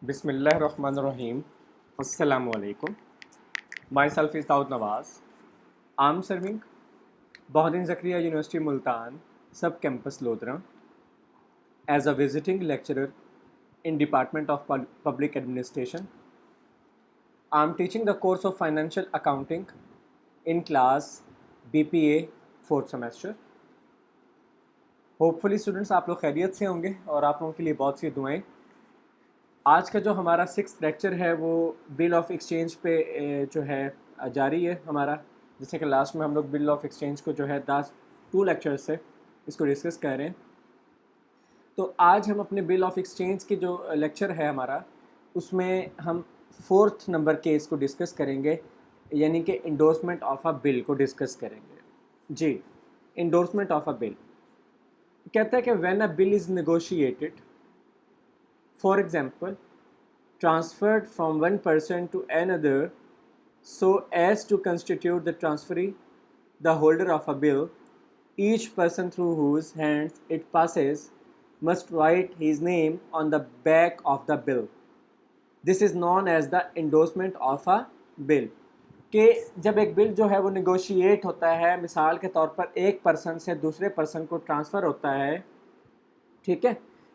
بسم اللہ الرحمن الرحیم. السلام علیکم. Myself is Dawood Nawaz. I'm serving Bahauddin Zakaria University Multan sub-campus Lodhra as a visiting lecturer in Department of Public Administration. I'm teaching the course of Financial Accounting in class BPA 4th semester. Hopefully students آپ لوگ خیریت سے ہوں گے اور آپ لوگوں کے لیے بہت سی دعائیں. آج کا جو ہمارا 6th لیکچر ہے وہ بل آف ایکسچینج پہ جو ہے جاری ہے ہمارا. جیسے کہ لاسٹ میں ہم لوگ بل آف ایکسچینج کو جو ہے 2 لیکچر سے اس کو ڈسکس کر رہے ہیں. تو آج ہم اپنے بل آف ایکسچینج کی جو لیکچر ہے ہمارا اس میں ہم 4تھ نمبر کے اس کو ڈسکس کریں گے, یعنی کہ انڈورسمنٹ آف اے بل کو ڈسکس کریں گے. جی, انڈورسمنٹ آف اے بل کہتا ہے کہ when a bill is negotiated, for example, transferred from one person to another so as to constitute the transferee, the holder of a bill, each person through whose hands it passes must write his name on the back of the bill. This is known as the endorsement of a bill. کہ جب ایک بل جو ہے وہ negotiate ہوتا ہے, مثال کے طور پر ایک پرسن سے دوسرے پرسن کو ٹرانسفر ہوتا ہے, ٹھیک ہے,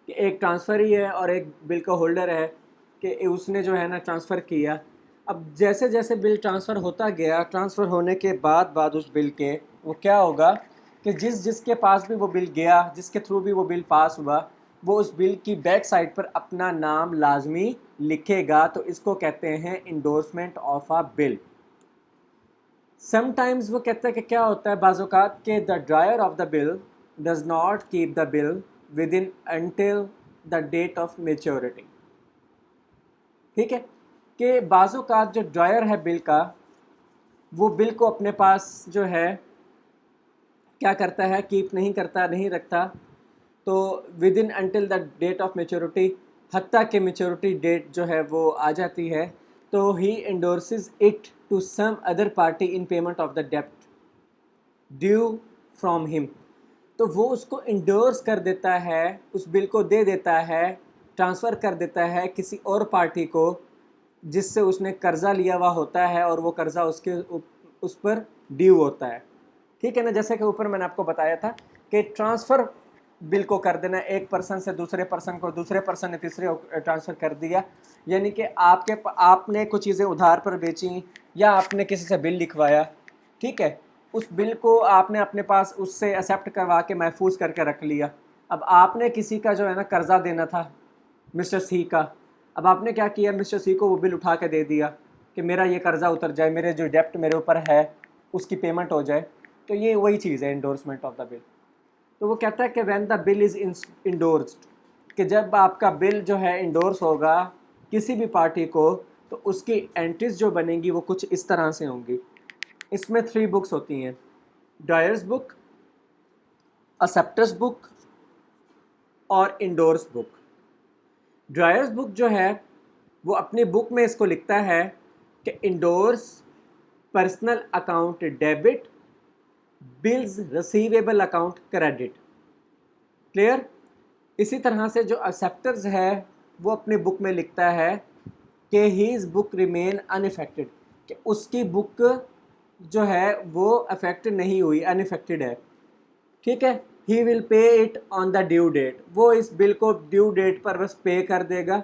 کہ ایک ٹرانسفر ہی ہے اور ایک بل کا ہولڈر ہے کہ اس نے جو ہے نا ٹرانسفر کیا. اب جیسے جیسے بل ٹرانسفر ہوتا گیا, ٹرانسفر ہونے کے بعد اس بل کے وہ کیا ہوگا کہ جس کے پاس بھی وہ بل گیا, جس کے تھرو بھی وہ بل پاس ہوا, وہ اس بل کی بیک سائڈ پر اپنا نام لازمی لکھے گا. تو اس کو کہتے ہیں endorsement of a bill. Some times وہ کہتا ہے کہ کیا ہوتا ہے بعض اوقات کہ the drawer of the bill does not keep the bill within until the date of maturity. ٹھیک ہے, کہ بعض اوقات جو ڈرائر ہے بل کا وہ بل کو اپنے پاس جو ہے کیا کرتا ہے, کیپ نہیں کرتا, نہیں رکھتا. تو within until the date of maturity, حتیٰ کہ میچورٹی ڈیٹ جو ہے وہ آ جاتی ہے, تو he endorses it to some other party in payment of the debt due from him. تو وہ اس کو انڈورس کر دیتا ہے, اس بل کو دے دیتا ہے, ٹرانسفر کر دیتا ہے کسی اور پارٹی کو جس سے اس نے قرضہ لیا ہوا ہوتا ہے اور وہ قرضہ اس پر ڈیو ہوتا ہے. ٹھیک ہے نا, جیسے کہ اوپر میں نے آپ کو بتایا تھا کہ ٹرانسفر بل کو کر دینا, ایک پرسن سے دوسرے پرسن کو, دوسرے پرسن نے تیسرے ٹرانسفر کر دیا, یعنی کہ آپ نے کچھ چیزیں ادھار پر بیچیں یا آپ نے کسی سے بل لکھوایا, ٹھیک ہے, اس بل کو آپ نے اپنے پاس اس سے ایکسیپٹ کروا کے محفوظ کر کے رکھ لیا. اب آپ نے کسی کا جو ہے نا قرضہ دینا تھا مسٹر سی کا, اب آپ نے کیا کیا, مسٹر سی کو وہ بل اٹھا کے دے دیا کہ میرا یہ قرضہ اتر جائے, میرے جو ڈیپٹ میرے اوپر ہے اس کی پیمنٹ ہو جائے. تو یہ وہی چیز ہے انڈورسمنٹ آف دا بل. تو وہ کہتا ہے کہ when the bill is endorsed, کہ جب آپ کا بل جو ہے انڈورس ہوگا کسی بھی پارٹی کو, تو اس کی اینٹریز جو بنیں گی وہ کچھ اس طرح سے ہوں گی. اس میں 3 بکس ہوتی ہیں, ڈرائرز بک, ایکسیپٹرز بک اور انڈورس بک. ڈرائرز بک جو ہے وہ اپنی بک میں اس کو لکھتا ہے کہ endorse personal account debit, bills receivable account credit. Clear. اسی طرح سے جو ایکسیپٹرز ہے وہ اپنی بک میں لکھتا ہے کہ has book remain in affected, کہ اس کی بک جو ہے وہ افیکٹ نہیں ہوئی, ان افیکٹڈ ہے. ٹھیک ہے, he will pay it on the due date, وہ اس بل کو ڈیو ڈیٹ پر بس پے کر دے گا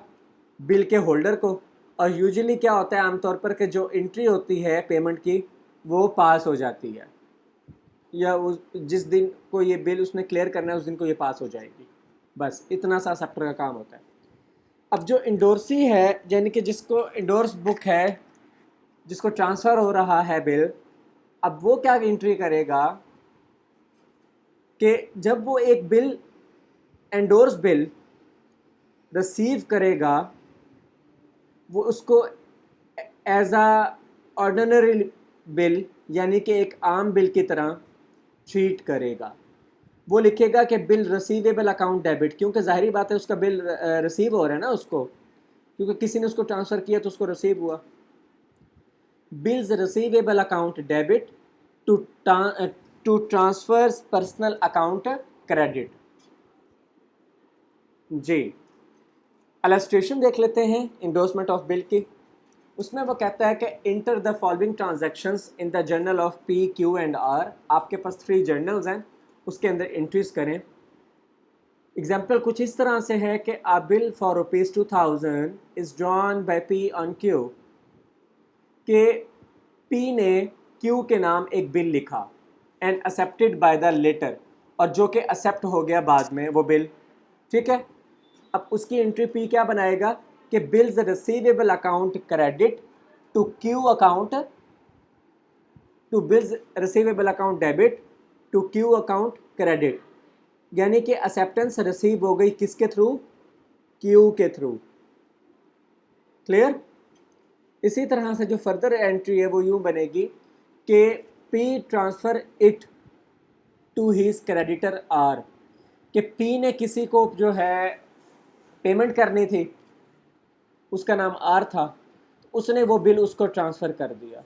بل کے ہولڈر کو. اور یوزلی کیا ہوتا ہے عام طور پر کہ جو انٹری ہوتی ہے پیمنٹ کی وہ پاس ہو جاتی ہے, یا جس دن کو یہ بل اس نے کلیئر کرنا ہے اس دن کو یہ پاس ہو جائے گی. بس اتنا سا ایکسیپٹر کا کام ہوتا ہے. اب جو انڈورسی ہے, یعنی کہ جس کو انڈورس بک ہے, جس کو ٹرانسفر ہو رہا ہے بل, اب وہ کیا انٹری کرے گا کہ جب وہ ایک بل انڈورس بل ریسیو کرے گا وہ اس کو ایز اے آرڈینری بل, یعنی کہ ایک عام بل کی طرح ٹریٹ کرے گا. وہ لکھے گا کہ بل ریسیویبل اکاؤنٹ ڈیبٹ, کیونکہ ظاہری بات ہے اس کا بل ریسیو ہو رہا ہے نا اس کو, کیونکہ کسی نے اس کو ٹرانسفر کیا تو اس کو ریسیو ہوا. Bills receivable account debit to transfer personal account credit. جی, السٹریشن دیکھ لیتے ہیں انڈورسمنٹ آف بل کی. اس میں وہ کہتا ہے کہ enter the following transactions in the journal of P Q and R. آپ کے پاس 3 جرنلز ہیں, اس کے اندر انٹریز کریں. ایگزامپل کچھ اس طرح سے ہے کہ a bill for ₹2000 is drawn by P on Q, کہ P نے Q کے نام ایک بل لکھا and accepted by the later, اور جو کہ accept ہو گیا بعد میں وہ بل. ٹھیک ہے, اب اس کی انٹری P کیا بنائے گا کہ bills receivable account credit to Q account, to bills receivable account debit to Q account credit. یعنی کہ اسیپٹنس ریسیو ہو گئی کس کے تھرو؟ کیو کے تھرو. کلیئر؟ اسی طرح سے جو فردر انٹری ہے وہ یوں بنے گی کہ P transfer it to his creditor R, کہ پی نے کسی کو جو ہے پیمنٹ کرنی تھی, اس کا نام آر تھا, اس نے وہ بل اس کو ٹرانسفر کر دیا.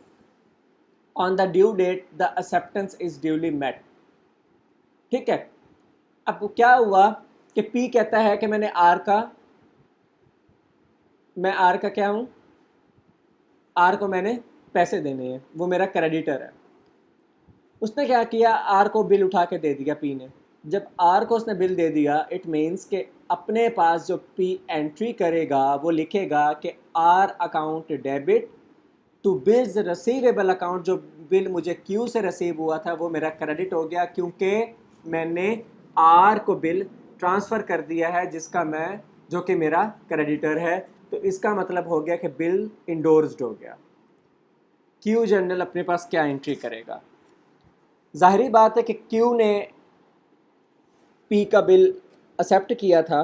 آن the due date the اسیپٹنس is duly meat. ٹھیک ہے, اب کیا ہوا کہ پی کہتا ہے کہ میں آر کا کیا ہوں, آر کو میں نے پیسے دینے ہیں, وہ میرا کریڈیٹر ہے. اس نے کیا کیا, آر کو بل اٹھا کے دے دیا پی نے. جب آر کو اس نے بل دے دیا, اٹ مینس کہ اپنے پاس جو پی انٹری کرے گا وہ لکھے گا کہ R account debit to bills receivable account, جو بل مجھے کیو سے ریسیو ہوا تھا وہ میرا کریڈٹ ہو گیا کیونکہ میں نے آر کو بل ٹرانسفر کر دیا ہے جو کہ میرا کریڈیٹر ہے. تو اس کا مطلب ہو گیا کہ بل انڈورسڈ ہو گیا. کیو جنرل اپنے پاس کیا انٹری کرے گا؟ ظاہری بات ہے کہ کیو نے پی کا بل ایکسیپٹ کیا تھا,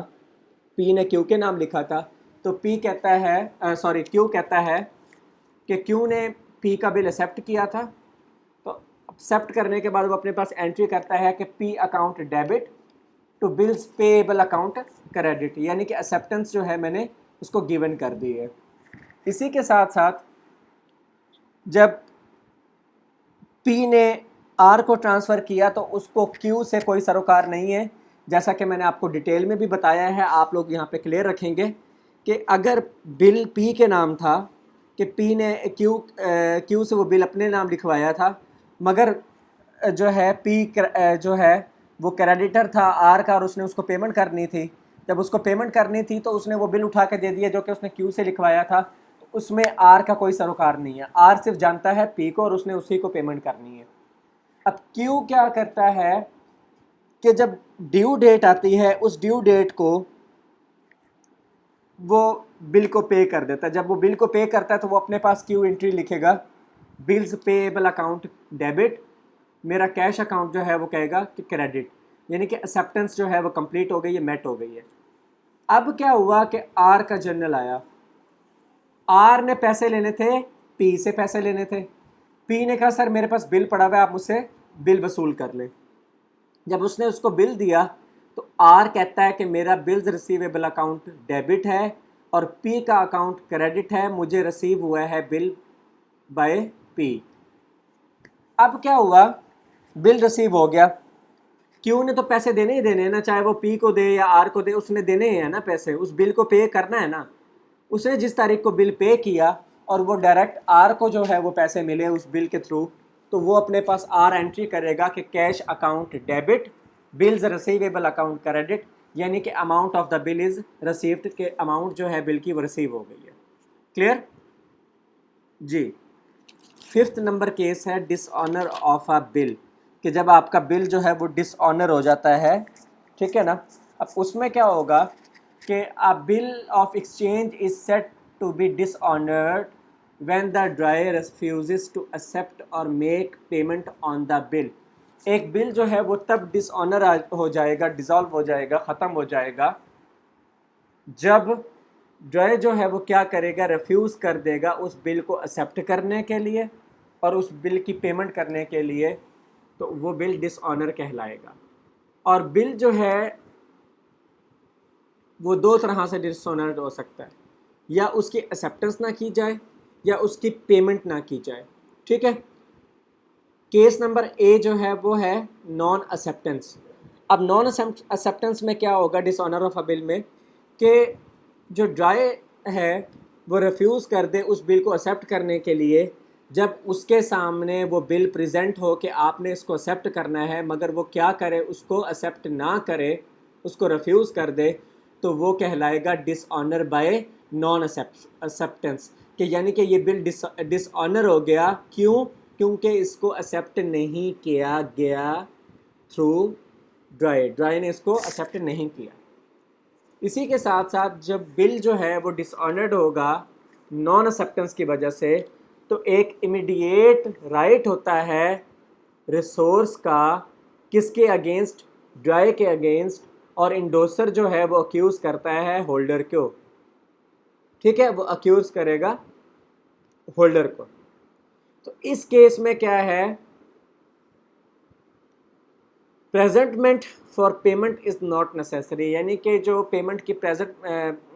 پی نے کیو کے نام لکھا تھا, تو کیو کہتا ہے کہ کیو نے پی کا بل ایکسیپٹ کیا تھا, تو ایکسیپٹ کرنے کے بعد وہ اپنے پاس انٹری کرتا ہے کہ P account debit to bills payable account credit, یعنی کہ ایکسیپٹنس جو ہے میں نے اس کو گیون کر دی ہے. اسی کے ساتھ ساتھ جب پی نے آر کو ٹرانسفر کیا تو اس کو کیو سے کوئی سروکار نہیں ہے, جیسا کہ میں نے آپ کو ڈیٹیل میں بھی بتایا ہے. آپ لوگ یہاں پہ کلیئر رکھیں گے کہ اگر بل پی کے نام تھا, کہ پی نے کیو سے وہ بل اپنے نام لکھوایا تھا, مگر جو ہے پی جو ہے وہ کریڈیٹر تھا آر کا, اور اس نے اس کو پیمنٹ کرنی تھی. جب اس کو پیمنٹ کرنی تھی تو اس نے وہ بل اٹھا کے دے دیا جو کہ اس نے کیو سے لکھوایا تھا. تو اس میں آر کا کوئی سروکار نہیں ہے, آر صرف جانتا ہے پی کو اور اس نے اسی کو پیمنٹ کرنی ہے. اب کیو کیا کرتا ہے کہ جب ڈیو ڈیٹ آتی ہے اس ڈیو ڈیٹ کو وہ بل کو پے کر دیتا ہے. جب وہ بل کو پے کرتا ہے تو وہ اپنے پاس کیو انٹری لکھے گا بلز پیبل اکاؤنٹ ڈیبٹ, میرا کیش اکاؤنٹ جو ہے وہ کہے گا کہ کریڈٹ, یعنی کہ ایکسیپٹنس جو ہے وہ کمپلیٹ ہو گئی ہے, میٹ ہو گئی ہے. اب کیا ہوا کہ آر کا جرنل آیا, آر نے پیسے لینے تھے, پی سے پیسے لینے تھے. پی نے کہا سر میرے پاس بل پڑا ہوا ہے, آپ مجھ سے بل وصول کر لیں. جب اس نے اس کو بل دیا تو آر کہتا ہے کہ میرا بلز ریسیویبل اکاؤنٹ ڈیبٹ ہے اور پی کا اکاؤنٹ کریڈٹ ہے, مجھے ریسیو ہوا ہے بل بائی پی. اب کیا ہوا, بل ریسیو ہو گیا, کیو نے تو پیسے دینے ہی دینے ہیں نا, چاہے وہ پی کو دے یا آر کو دے, اس نے دینے ہیں نا پیسے, اس بل کو پے کرنا ہے نا. اس نے جس تاریخ کو بل پے کیا اور وہ ڈائریکٹ آر کو جو ہے وہ پیسے ملے اس بل کے تھرو, تو وہ اپنے پاس آر انٹری کرے گا کہ cash account debit bills receivable account credit, یعنی کہ amount of the bill is received, کہ اماؤنٹ جو ہے بل کی وہ ریسیو ہو گئی ہے. کلیئر جی. 5th نمبر کیس ہے ڈس آنر آف اے بل, کہ جب آپ کا بل جو ہے وہ ڈس آنر ہو جاتا ہے. ٹھیک ہے نا. اب اس میں کیا ہوگا کہ a bill of exchange is said to be dishonored when the dry refuses to accept or make payment on the bill. ایک بل جو ہے وہ تب ڈس آنر ہو جائے گا, ڈیزالو ہو جائے گا, ختم ہو جائے گا, جب ڈرائی جو ہے وہ کیا کرے گا, ریفیوز کر دے گا اس بل کو ایکسیپٹ کرنے کے لیے اور اس بل کی پیمنٹ کرنے کے لیے, تو وہ بل ڈس آنر کہلائے گا. اور بل جو ہے وہ 2 طرح سے ڈس آنر ہو سکتا ہے, یا اس کی ایکسیپٹنس نہ کی جائے یا اس کی پیمنٹ نہ کی جائے. ٹھیک ہے. کیس نمبر اے جو ہے وہ ہے نان ایکسیپٹنس. اب نان ایکسیپٹنس میں کیا ہوگا ڈس آنر آف اے بل میں, کہ جو ڈرائی ہے وہ ریفیوز کر دے اس بل کو ایکسیپٹ کرنے کے لیے، جب اس کے سامنے وہ بل پریزنٹ ہو کہ آپ نے اس کو ایکسیپٹ کرنا ہے، مگر وہ کیا کرے، اس کو ایکسیپٹ نہ کرے، اس کو ریفیوز کر دے، تو وہ کہلائے گا ڈس آنر بائی نان ایکسیپٹنس، کہ یعنی کہ یہ بل ڈس آنر ہو گیا. کیوں؟ کیونکہ اس کو ایکسیپٹ نہیں کیا گیا تھرو ڈرائی نے اس کو ایکسیپٹ نہیں کیا. اسی کے ساتھ ساتھ جب بل جو ہے وہ ڈس آنرڈ ہوگا نان ایکسیپٹنس کی وجہ سے، تو ایک امیڈیٹ رائٹ ہوتا ہے ریسورس کا، کس کے اگینسٹ؟ ڈرائی کے اگینسٹ. اور انڈوسر جو ہے وہ اکیوز کرتا ہے ہولڈر کو، ٹھیک ہے، وہ اکیوز کرے گا ہولڈر کو. تو اس کیس میں کیا ہے، presentment for payment is not necessary, یعنی کہ جو پیمنٹ کی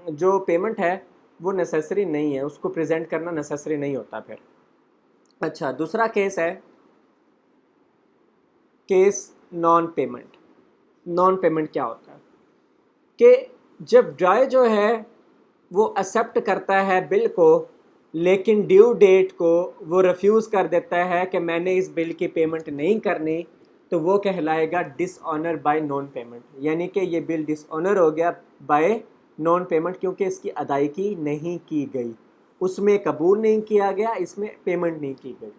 جو پیمنٹ ہے وہ نیسیسری نہیں ہے، اس کو پریزنٹ کرنا نیسیسری نہیں ہوتا پھر. اچھا، دوسرا کیس ہے case non payment. Non payment کیا ہوتا ہے کہ جب ڈرائی جو ہے وہ ایکسیپٹ کرتا ہے بل کو، لیکن ڈیو ڈیٹ کو وہ ریفیوز کر دیتا ہے کہ میں نے اس بل کی پیمنٹ نہیں کرنی، تو وہ کہلائے گا ڈس آنر بائی نان پیمنٹ، یعنی کہ یہ بل ڈس آنر ہو گیا بائی نان پیمنٹ، کیونکہ اس کی ادائیگی نہیں کی گئی، اس میں قبول نہیں کیا گیا، اس میں پیمنٹ نہیں کی گئی.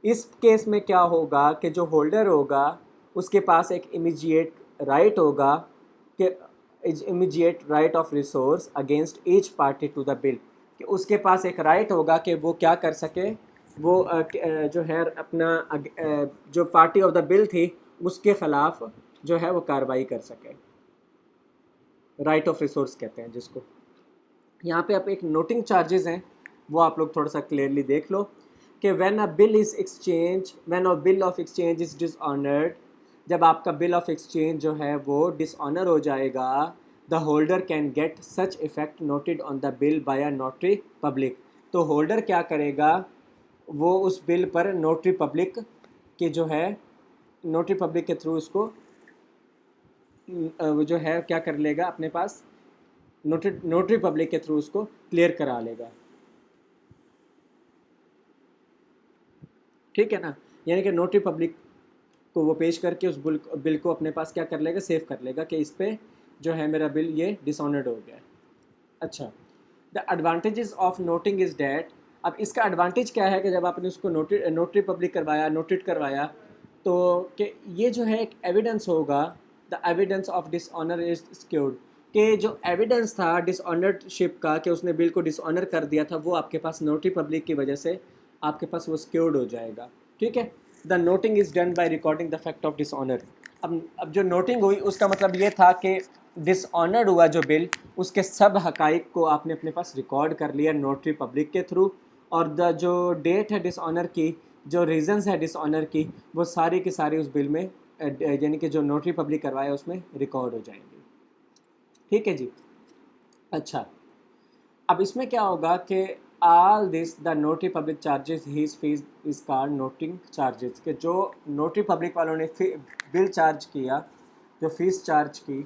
اس کیس میں کیا ہوگا کہ جو ہولڈر ہوگا اس کے پاس ایک امیجیٹ رائٹ ہوگا، کہ immediate right of recourse against each party to the bill, کہ اس کے پاس ایک رائٹ ہوگا کہ وہ کیا کر سکے، وہ جو ہے اپنا جو پارٹی آف دا بل تھی اس کے خلاف جو ہے وہ کارروائی کر سکے. رائٹ آف ریسورس کہتے ہیں جس کو. یہاں پہ آپ ایک نوٹنگ چارجز ہیں وہ آپ لوگ تھوڑا سا کلیئرلی دیکھ لو کہ when a bill is exchange, when a bill of exchange is dishonoured, جب آپ کا بل آف ایکسچینج جو ہے وہ ڈس آنر ہو جائے گا، the holder can get such effect noted on the bill by a notary public. تو ہولڈر کیا کرے گا، وہ اس بل پر نوٹری پبلک کے جو ہے نوٹری پبلک کے تھرو اس کو وہ جو ہے کیا کر لے گا، اپنے پاس نوٹری پبلک کے تھرو اس کو کلیئر کرا لے گا. ٹھیک ہے نا، یعنی کہ نوٹری پبلک کو وہ پیش کر کے اس بل کو اپنے پاس کیا کر لے گا، سیو کر لے گا کہ اس پہ جو ہے میرا بل یہ ڈس آنرڈ ہو گیا. اچھا، the advantages of noting is date. اب اس کا ایڈوانٹیج کیا ہے کہ جب آپ نے اس کو نوٹری پبلک کروایا، نوٹڈ کروایا، تو کہ یہ جو ہے ایک ایویڈنس ہوگا، the evidence of dishonour is secured, کہ جو ایویڈنس تھا ڈس آنرڈ شپ کا کہ اس نے بل کو ڈس آنر کر دیا تھا، وہ آپ کے پاس نوٹری پبلک کی وجہ سے آپ کے پاس وہ سیکیورڈ ہو جائے گا. ٹھیک ہے، the noting is done by recording the fact of dishonour. اب جو نوٹنگ ہوئی اس کا مطلب یہ تھا کہ ڈس آنرڈ ہوا جو بل، اس کے سب حقائق کو آپ نے اپنے پاس ریکارڈ کر لیا نوٹری پبلک کے تھرو، اور جو ڈیٹ ہے ڈس آنر کی، جو ریزنز ہے ڈس آنر کی، وہ ساری کی ساری اس بل میں یعنی کہ جو نوٹری پبلک کروایا اس میں ریکارڈ ہو جائیں گی. ٹھیک ہے جی. اچھا، اب اس میں کیا ہوگا کہ all this the notary public charges has fees is called noting charges, کہ جو نوٹری پبلک والوں نے بل چارج کیا، جو فیس چارج کی،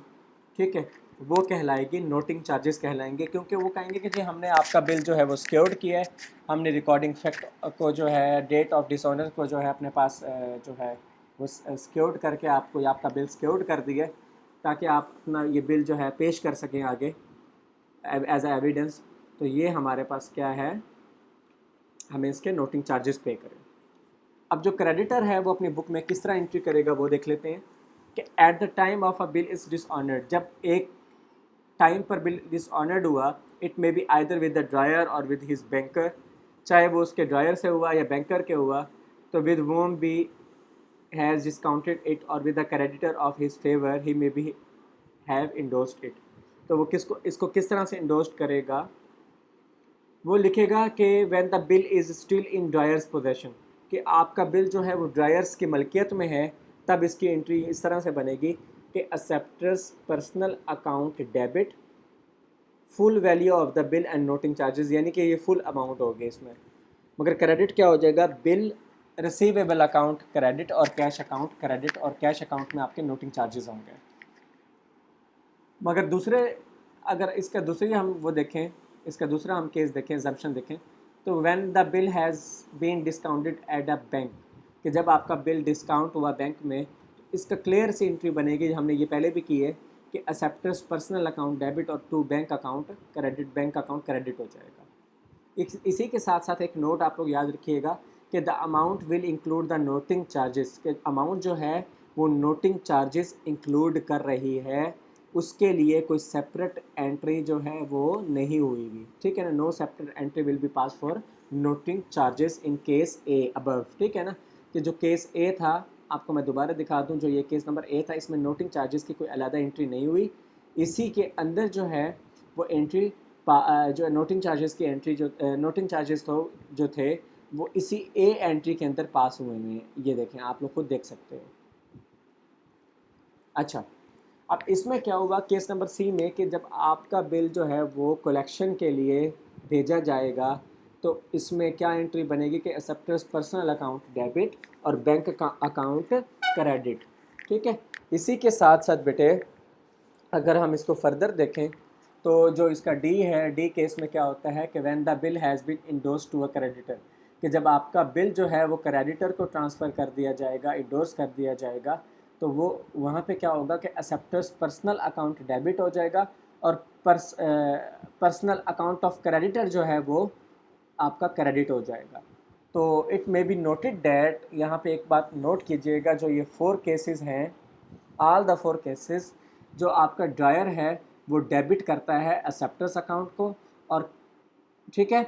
ٹھیک ہے، وہ کہلائے گی نوٹنگ چارجز کہلائیں گے، کیونکہ وہ کہیں گے کہ جی ہم نے آپ کا بل جو ہے وہ سیکیورڈ کیا ہے، ہم نے ریکارڈنگ فیکٹ کو جو ہے ڈیٹ آف ڈس آنر کو جو ہے اپنے پاس جو ہے وہ سیکیورڈ کر کے آپ کو آپ کا بل سیکیورڈ کر دیے، تاکہ آپ اپنا یہ بل جو ہے پیش کر سکیں آگے ایز اے ایویڈنس. تو یہ ہمارے پاس کیا ہے، ہمیں اس کے نوٹنگ چارجز پے کریں. اب جو کریڈیٹر ہے وہ اپنی بک میں کس طرح انٹری کرے گا وہ دیکھ لیتے ہیں کہ at the time of a bill is dishonoured, جب ایک ٹائم پر بل ڈس آنرڈ ہوا، it may be either with the drawer or with his banker, چاہے وہ اس کے ڈرائر سے ہوا یا بینکر کے ہوا، تو with whom B has discounted it or with the creditor of his favour he may be have endorsed it. تو وہ اس کو کس طرح سے انڈوسڈ کرے گا، وہ لکھے گا کہ when the bill is still in drawer's position, کہ آپ کا بل جو ہے وہ ڈرائرس کی ملکیت میں ہے، تب اس کی انٹری اس طرح سے بنے گی کہ acceptor's personal account debit full value of the bill and noting charges, یعنی کہ یہ فل اماؤنٹ ہوگی اس میں. مگر کریڈٹ کیا ہو جائے گا، بل ریسیویبل اکاؤنٹ کریڈٹ اور کیش اکاؤنٹ کریڈٹ، اور کیش اکاؤنٹ میں آپ کے نوٹنگ چارجز ہوں گے. مگر دوسرے اگر اس کا دوسری ہم وہ دیکھیں، اس کا دوسرا ہم کیس دیکھیں، assumption دیکھیں، تو when the bill has been discounted at a bank, کہ جب آپ کا بل ڈسکاؤنٹ ہوا بینک میں، تو اس کا کلیئر سی انٹری بنے گی، ہم نے یہ پہلے بھی کی ہے کہ ایکسیپٹرز پرسنل اکاؤنٹ ڈیبٹ اور to bank account credit, bank account credit ہو جائے گا۔ اسی کے ساتھ ساتھ ایک نوٹ آپ لوگ یاد رکھیے گا کہ the amount will include the noting charges, کہ اماؤنٹ جو ہے وہ نوٹنگ چارجز انکلوڈ کر رہی ہے، اس کے لیے کوئی سیپریٹ انٹری جو ہے وہ نہیں ہوئی گی، ٹھیک ہے نا، no separate entry will be pass for noting charges in case A above, ٹھیک ہے نا، کہ جو کیس اے تھا آپ کو میں دوبارہ دکھا دوں، جو یہ کیس نمبر اے تھا، اس میں نوٹنگ چارجز کی کوئی علیحدہ انٹری نہیں ہوئی، اسی کے اندر جو ہے وہ انٹری جو نوٹنگ چارجز کی انٹری، جو نوٹنگ چارجز جو تھے وہ اسی اے انٹری کے اندر پاس ہوئے ہیں، یہ دیکھیں آپ لوگ خود دیکھ سکتے ہو۔ اچھا، اب اس میں کیا ہوگا کیس نمبر سی میں، کہ جب آپ کا بل جو ہے وہ کلیکشن کے لیے بھیجا جائے گا تو اس میں کیا انٹری بنے گی کہ ایکسیپٹرز پرسنل اکاؤنٹ ڈیبٹ اور بینک اکاؤنٹ کریڈٹ، ٹھیک ہے۔ اسی کے ساتھ ساتھ بیٹے اگر ہم اس کو فردر دیکھیں تو جو اس کا ڈی ہے، ڈی کیس میں کیا ہوتا ہے کہ when the bill has been endorse to a creditor, کہ جب آپ کا بل جو ہے وہ کریڈیٹر کو ٹرانسفر کر دیا جائے گا، انڈورس کر دیا جائے گا، تو وہ وہاں پہ کیا ہوگا کہ ایکسیپٹرز پرسنل اکاؤنٹ ڈیبٹ ہو جائے گا اور پرسنل اکاؤنٹ آف کریڈیٹر جو ہے وہ آپ کا کریڈٹ ہو جائے گا۔ تو it may be noted date, یہاں پہ ایک بات نوٹ کیجئے گا، جو یہ 4 کیسز ہیں، آل دا 4 کیسز، جو آپ کا ڈرائر ہے وہ ڈیبٹ کرتا ہے ایکسیپٹرز اکاؤنٹ کو، اور ٹھیک ہے،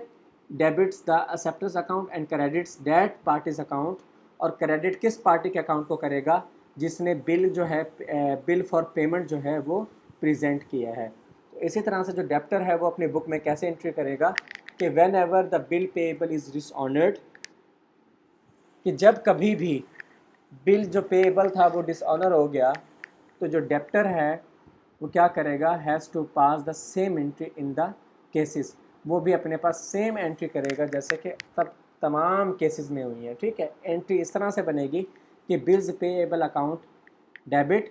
debits the acceptor's account and credits that party's account, اور کریڈٹ کس پارٹی کے اکاؤنٹ کو کرے گا؟ جس نے بل جو ہے بل فار پیمنٹ جو ہے وہ پریزنٹ کیا ہے۔ تو اسی طرح سے جو ڈیپٹر ہے وہ اپنی بک میں کیسے انٹری کرے گا کہ whenever the bill payable is dishonoured, کہ جب کبھی بھی بل جو پیبل تھا وہ ڈس آنر ہو گیا تو جو ڈیپٹر ہے وہ کیا کرے گا، has to pass the same entry in the cases, وہ بھی اپنے پاس سیم انٹری کرے گا جیسے کہ سب تمام کیسز میں ہوئی ہیں، ٹھیک ہے۔ انٹری اس طرح سے بنے گی کہ بلز پیبل اکاؤنٹ ڈیبٹ،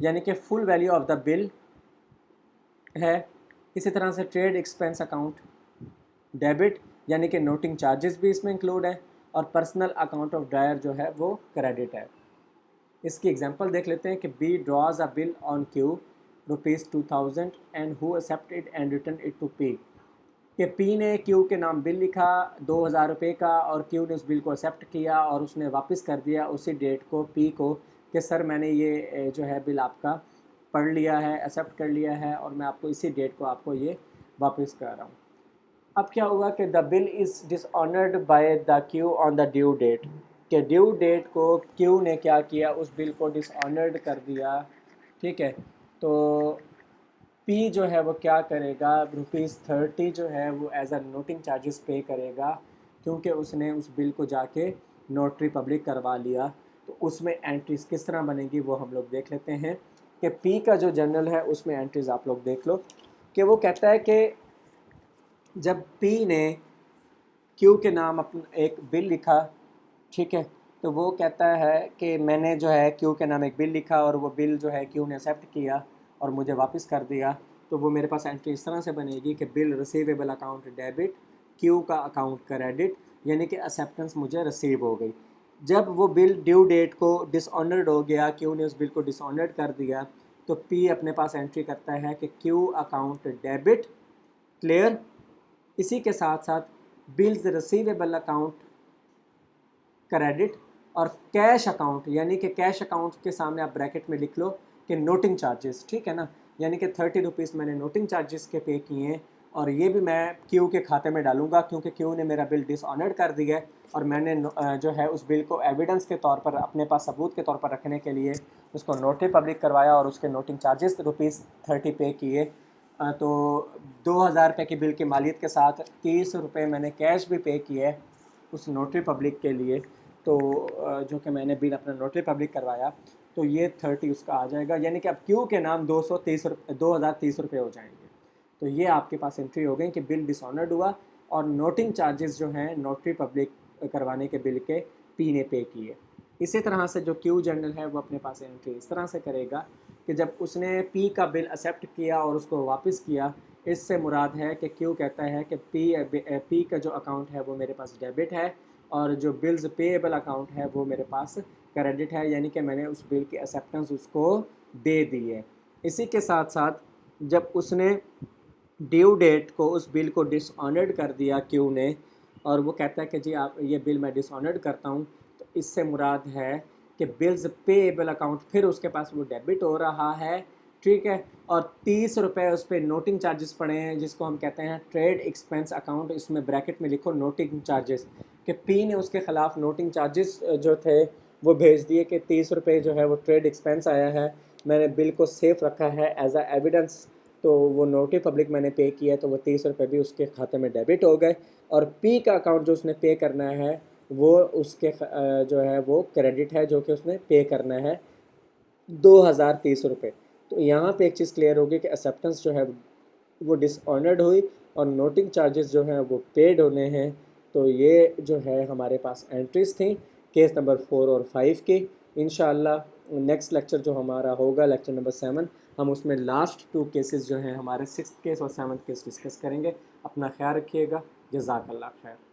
یعنی کہ فل ویلیو آف دا بل ہے، اسی طرح سے ٹریڈ ایکسپینس اکاؤنٹ ڈیبٹ، یعنی کہ نوٹنگ چارجز بھی اس میں انکلوڈ ہے، اور پرسنل اکاؤنٹ آف ڈرائر جو ہے وہ کریڈٹ ہے۔ اس کی ایگزامپل دیکھ لیتے ہیں کہ B draws a bill on Q ₹2000 and who accepted and return it to P, کہ پی نے کیو کے نام بل لکھا 2000 روپے کا، اور کیو نے اس بل کو ایکسیپٹ کیا اور اس نے واپس کر دیا اسی ڈیٹ کو پی کو کہ سر میں نے یہ جو ہے بل آپ کا پڑھ لیا ہے، ایکسیپٹ کر لیا ہے، اور میں آپ کو اسی ڈیٹ کو آپ کو یہ واپس کر رہا ہوں۔ اب کیا ہوگا کہ the bill is dishonoured by the Q on the due date, کہ ڈیو ڈیٹ کو کیو نے کیا کیا، اس بل کو ڈس آنرڈ کر دیا، ٹھیک ہے۔ تو پی جو ہے وہ کیا کرے گا، ₹30 جو ہے وہ as a noting charges pay کرے گا، کیونکہ اس نے اس بل کو جا کے نوٹری پبلک کروا لیا۔ تو اس میں انٹریز کس طرح بنے گی وہ ہم لوگ دیکھ لیتے ہیں کہ پی کا جو جرنل ہے اس میں انٹریز آپ لوگ دیکھ لو، کہ وہ کہتا ہے کہ جب پی نے کیو کے نام اپنا ایک بل لکھا، ٹھیک ہے، تو وہ کہتا ہے کہ میں نے جو ہے کیو کے نام ایک بل لکھا اور وہ بل جو ہے کیو نے ایکسیپٹ کیا اور مجھے واپس کر دیا، تو وہ میرے پاس انٹری اس طرح سے بنے گی کہ بل ریسیویبل اکاؤنٹ ڈیبٹ، کیو کا اکاؤنٹ کریڈٹ، یعنی کہ ایکسیپٹنس مجھے ریسیو ہو گئی۔ جب وہ بل ڈیو ڈیٹ کو ڈس آنرڈ ہو گیا، کیو نے اس بل کو ڈس آنرڈ کر دیا، تو پی اپنے پاس انٹری کرتا ہے کہ کیو اکاؤنٹ ڈیبٹ، کلیئر۔ اسی کے ساتھ ساتھ بلز ریسیویبل اکاؤنٹ کریڈٹ اور کیش اکاؤنٹ، یعنی کہ کیش اکاؤنٹ کے سامنے آپ بریکٹ میں لکھ لو کہ نوٹنگ چارجز، ٹھیک ہے نا، یعنی کہ ₹30 میں نے نوٹنگ چارجز کے پے کیے ہیں، اور یہ بھی میں کیو کے کھاتے میں ڈالوں گا کیونکہ کیو نے میرا بل ڈس آنرڈ کر دیا ہے، اور میں نے جو ہے اس بل کو ایویڈنس کے طور پر اپنے پاس ثبوت کے طور پر رکھنے کے لیے اس کو نوٹری پبلک کروایا اور اس کے نوٹنگ چارجز ₹30 پے کیے۔ تو 2000 روپے کی بل کی مالیت کے ساتھ ₹30 میں نے کیش بھی پے کیے اس نوٹری پبلک کے لیے، تو جو کہ میں نے بل اپنا نوٹری پبلک کروایا، تو یہ 30 اس کا آ جائے گا، یعنی کہ اب کیو کے نام 2030 روپے ہو جائیں گے۔ تو یہ آپ کے پاس انٹری ہو گئی کہ بل ڈس آنرڈ ہوا اور نوٹنگ چارجز جو ہیں نوٹری پبلک کروانے کے بل کے پی نے پے کیے۔ اسی طرح سے جو کیو جرنل ہے وہ اپنے پاس انٹری اس طرح سے کرے گا کہ جب اس نے پی کا بل ایکسیپٹ کیا اور اس کو واپس کیا، اس سے مراد ہے کہ کیو کہتا ہے کہ پی کا جو اکاؤنٹ ہے وہ میرے پاس ڈیبٹ ہے، اور جو بلز پے ایبل اکاؤنٹ ہے وہ میرے پاس کریڈٹ ہے، یعنی کہ میں نے اس بل کی ایکسیپٹنس اس کو دے دی ہے۔ اسی کے ساتھ ساتھ جب اس نے ڈیو ڈیٹ کو اس بل کو ڈس آنرڈ کر دیا کیو نے، اور وہ کہتا ہے کہ جی آپ یہ بل میں ڈس آنرڈ کرتا ہوں، تو اس سے مراد ہے کہ بلز پے ایبل اکاؤنٹ پھر اس کے پاس وہ ڈیبٹ ہو رہا ہے، ٹھیک ہے، اور 30 روپے اس پہ نوٹنگ چارجز پڑے ہیں، جس کو ہم کہتے ہیں ٹریڈ ایکسپینس اکاؤنٹ، اس میں بریکٹ میں لکھو نوٹنگ چارجز، کہ پی نے اس کے خلاف نوٹنگ چارجز جو تھے وہ بھیج دیے کہ 30 روپے جو ہے وہ ٹریڈ ایکسپینس آیا ہے، میں نے بل کو سیف رکھا ہے ایز اے ایویڈنس، تو وہ نوٹی پبلک میں نے پے کیا، تو وہ 30 روپے بھی اس کے کھاتے میں ڈیبٹ ہو گئے، اور پی کا اکاؤنٹ جو اس نے پے کرنا ہے وہ اس کے جو ہے وہ کریڈٹ ہے، جو کہ اس نے پے کرنا ہے 2030 روپے۔ تو یہاں پہ ایک چیز کلیئر ہوگی کہ ایکسیپٹنس جو ہے وہ ڈس آنرڈ ہوئی اور نوٹنگ چارجز جو ہیں وہ پیڈ ہونے ہیں۔ تو یہ جو ہے ہمارے پاس انٹریز تھیں کیس نمبر 4 اور 5 کی۔ انشاءاللہ نیکسٹ لیکچر جو ہمارا ہوگا لیکچر نمبر 7، ہم اس میں لاسٹ 2 کیسز جو ہیں ہمارے 6th کیس اور 7th کیس ڈسکس کریں گے۔ اپنا خیال رکھیے گا، جزاک اللہ خیر۔